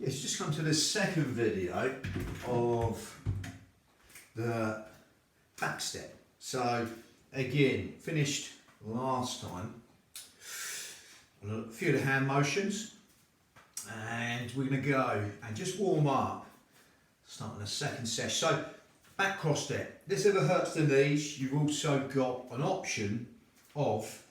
Yes, just come to the second video of the back step. So again, finished last time a few of the hand motions, and we're going to go and just warm up, starting the second session. So back cross step. This ever hurts the knees, you've also got an option of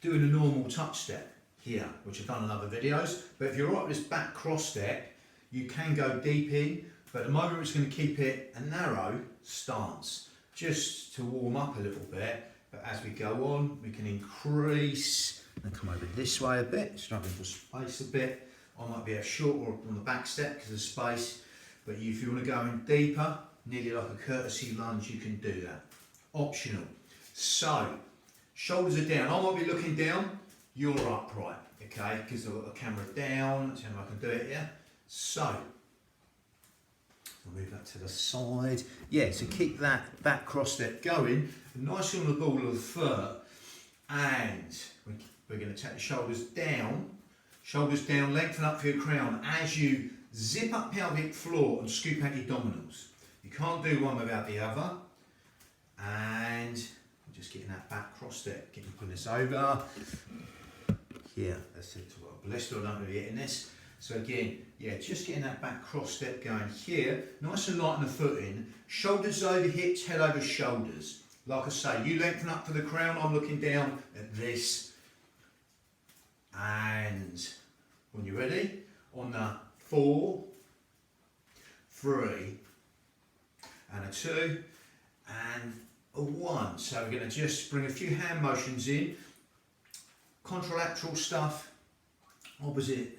doing a normal touch step here, which I've done in other videos. But if you're right with this back cross step, you can go deep in, but at the moment we're just going to keep it a narrow stance, just to warm up a little bit. But as we go on, we can increase and come over this way a bit, struggling for space a bit. I might be a shorter on the back step because of space, but if you want to go in deeper, nearly like a courtesy lunge, you can do that. Optional. So, shoulders are down. I might be looking down, you're upright, okay? Because I've got the camera down, that's how I can do it, yeah? So, I'll move that to the side. Yeah, so keep that back cross step going, nicely on the ball of the foot, and we're going to take the shoulders down, lengthen up for your crown as you zip up pelvic floor and scoop out your abdominals. You can't do one without the other, and just getting that back cross step, putting this over. Here, that's it. Well, blessed or don't really getting this. So again, yeah, just getting that back cross step going here, nice and light on the foot in, shoulders over hips, head over shoulders. Like I say, you lengthen up for the crown, I'm looking down at this. And when you're ready, on the 4, 3, and a 2, and a 1. So we're going to just bring a few hand motions in, contralateral stuff, opposite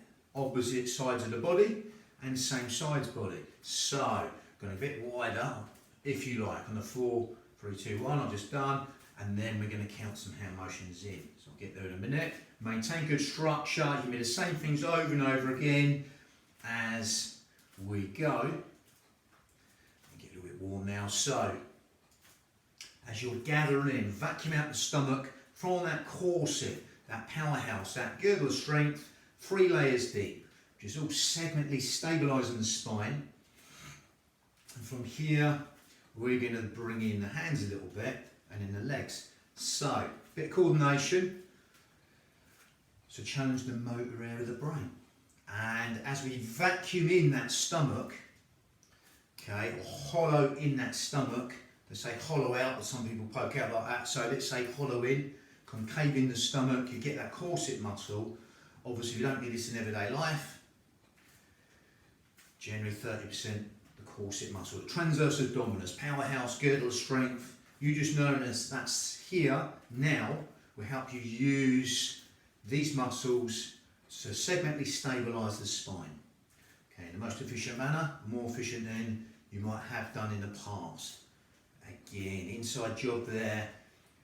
sides of the body, and same sides body. So, going a bit wider, if you like, on the 4, 3, 2, 1, I've just done, and then we're going to count some hand motions in. So I'll get there in a minute. Maintain good structure, you can do the same things over and over again as we go. Get a little bit warm now. So, as you're gathering in, vacuum out the stomach from that corset, that powerhouse, that girdle of strength, 3 layers deep, just all segmentally stabilising the spine. And from here, we're going to bring in the hands a little bit and in the legs. So, bit of coordination. So challenge the motor area of the brain. And as we vacuum in that stomach, okay, or hollow in that stomach, they say hollow out, but some people poke out like that. So let's say hollow in, concave in the stomach, you get that corset muscle. Obviously, you don't need this in everyday life. Generally 30% the corset muscle. The transverse abdominis, powerhouse, girdle of strength. You just notice that's here now will help you use these muscles to segmentally stabilise the spine. Okay, in the most efficient manner, more efficient than you might have done in the past. Again, inside job there.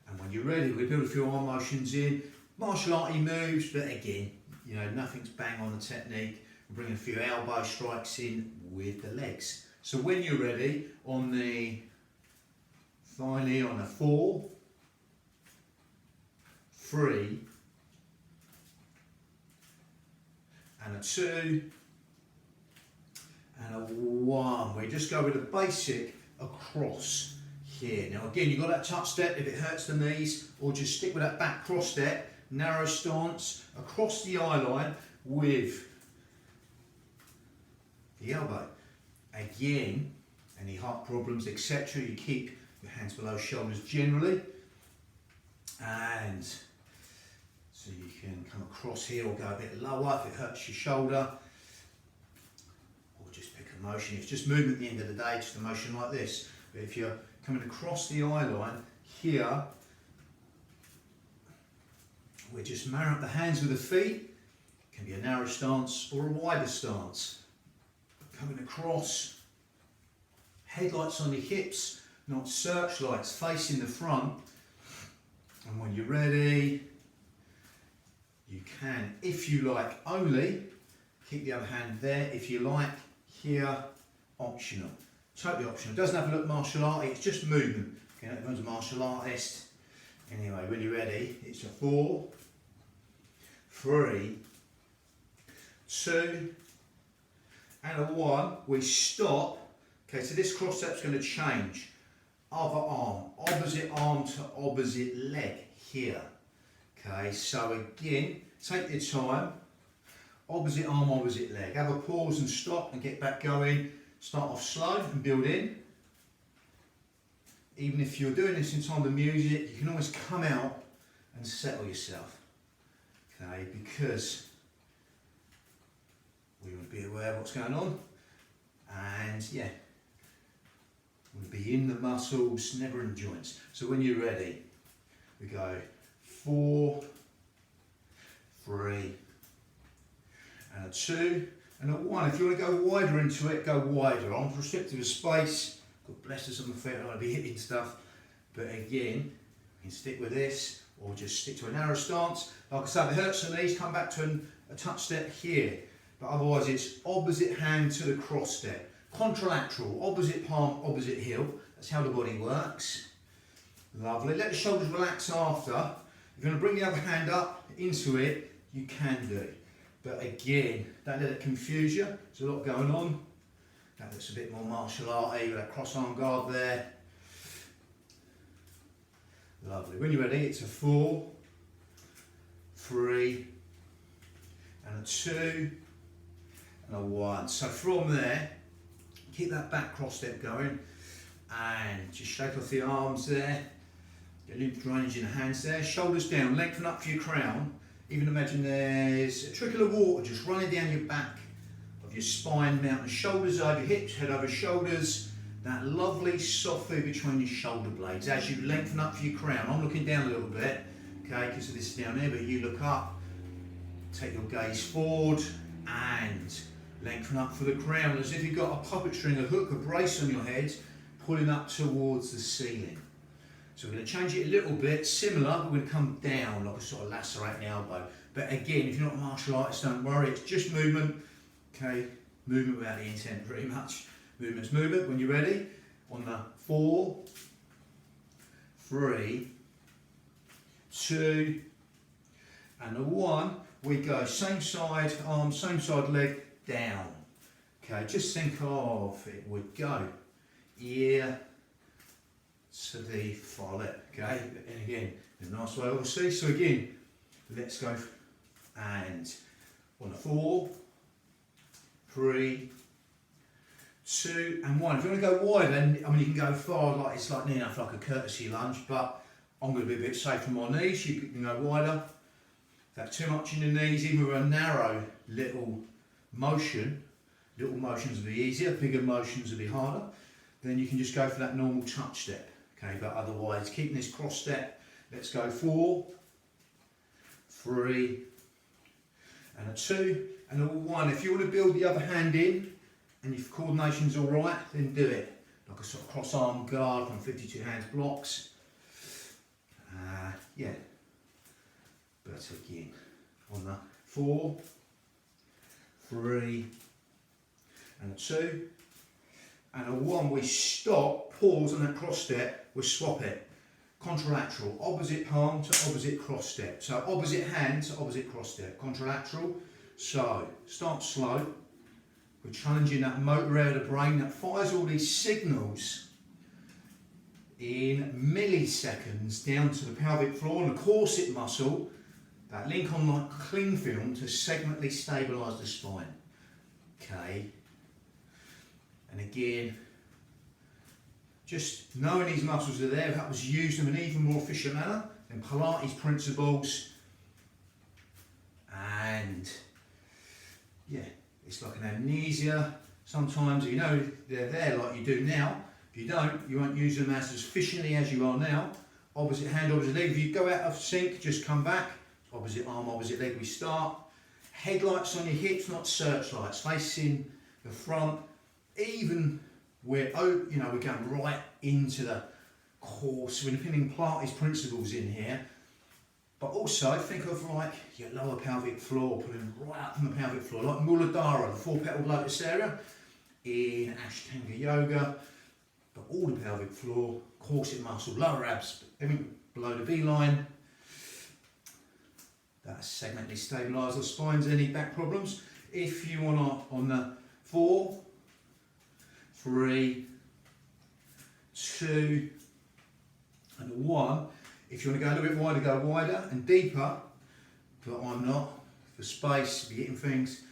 And when you're ready, we build a few arm motions in. Martial arty moves, but again, you know, nothing's bang on the technique. We'll bring a few elbow strikes in with the legs. So when you're ready, finally on a 4, 3, and a 2, and a 1. We just go with a basic across here. Now again, you've got that touch step if it hurts the knees, or just stick with that back cross step, narrow stance, across the eye line with the elbow. Again, any heart problems, etc., you keep your hands below shoulders generally. And so you can come across here or go a bit lower if it hurts your shoulder. Or just pick a motion. It's just movement at the end of the day, just a motion like this. But if you're coming across the eye line here, we just marry up the hands with the feet. It can be a narrow stance or a wider stance. Coming across, headlights on your hips, not searchlights, facing the front. And when you're ready, you can, if you like, only keep the other hand there. If you like, here, optional. Totally optional. It doesn't have to look martial arty, it's just movement. Okay, everyone's a martial artist. Anyway, when you're ready, it's a 4, 3, 2, and a 1, we stop. Okay, so this cross step's going to change. Other arm, opposite arm to opposite leg here. Okay, so again, take your time. Opposite arm, opposite leg. Have a pause and stop and get back going. Start off slow and build in. Even if you're doing this in time of music, you can always come out and settle yourself. Okay, because we want to be aware of what's going on. And yeah, we'll be in the muscles, never in the joints. So when you're ready, we go 4, 3, and a 2, and a 1. If you want to go wider into it, go wider. Arms restricted to space. God bless us on the feet, I don't want to be hitting stuff. But again, you can stick with this, or just stick to a narrow stance. Like I said, if it hurts the knees, come back to a touch step here. But otherwise, it's opposite hand to the cross step. Contralateral, opposite palm, opposite heel. That's how the body works. Lovely. Let the shoulders relax after. If you're going to bring the other hand up into it, you can do. But again, don't let it confuse you. There's a lot going on. That looks a bit more martial arty with that cross arm guard there. Lovely. When you're ready, it's a 4, 3, and a 2, and a 1. So from there, keep that back cross step going, and just shake off the arms there. Get a little drainage in the hands there. Shoulders down, lengthen up for your crown. Even imagine there's a trickle of water just running down your back of your spine, mountain, shoulders over hips, head over shoulders. That lovely soft food between your shoulder blades as you lengthen up for your crown. I'm looking down a little bit, okay, because of this down there, but you look up, take your gaze forward, and lengthen up for the crown as if you've got a puppet string, a hook, a brace on your head, pulling up towards the ceiling. So we're going to change it a little bit, similar, but we're going to come down like a sort of lacerating elbow. But again, if you're not a martial artist, don't worry, it's just movement, okay? Movement without the intent, pretty much. Movement's movement. When you're ready, on the 4, 3, 2, and a 1, we go same side arm, same side leg, down. Okay, just think of it would go ear to the forelet, okay? And again, in a nice way, obviously. So again, let's go, and on the 4, 3, 2, and 1. If you want to go wide, then I mean you can go far, like it's like near enough like a courtesy lunge, but I'm going to be a bit safe on my knees. You can go wider. If that's too much in the knees, even with a narrow little motion, little motions will be easier, bigger motions will be harder. Then you can just go for that normal touch step. Okay, but otherwise, keeping this cross step, let's go 4, 3, and a 2, and a 1. If you want to build the other hand in, and if coordination's all right, then do it. Like a sort of cross arm guard from 52 hands blocks. Yeah. But again, on the 4, 3, and a 2, and a 1, we stop, pause on that cross step, we swap it. Contralateral, opposite palm to opposite cross step. So opposite hand to opposite cross step. Contralateral, so start slow. We're challenging that motor area of the brain that fires all these signals in milliseconds down to the pelvic floor and the corset muscle, that link on like cling film to segmentally stabilise the spine. Okay. And again, just knowing these muscles are there helps us use them in an even more efficient manner than Pilates principles. And yeah, it's like an amnesia. Sometimes you know they're there like you do now. If you don't, you won't use them as efficiently as you are now. Opposite hand, opposite leg. If you go out of sync, just come back. Opposite arm, opposite leg, we start. Headlights on your hips, not searchlights. Facing the front. Even we're going right into the core. So we're putting Pilates principles in here. But also think of like your lower pelvic floor, pulling right up from the pelvic floor, like Muladhara, the 4-petaled lotus area in Ashtanga Yoga. But all the pelvic floor, corset muscle, lower abs, everything below the V-line. That segmentally stabilise the spines, any back problems. If you want to, on the 4, 3, 2, and a 1. If you want to go a little bit wider, go wider and deeper, but I'm not. For space, if you're getting things,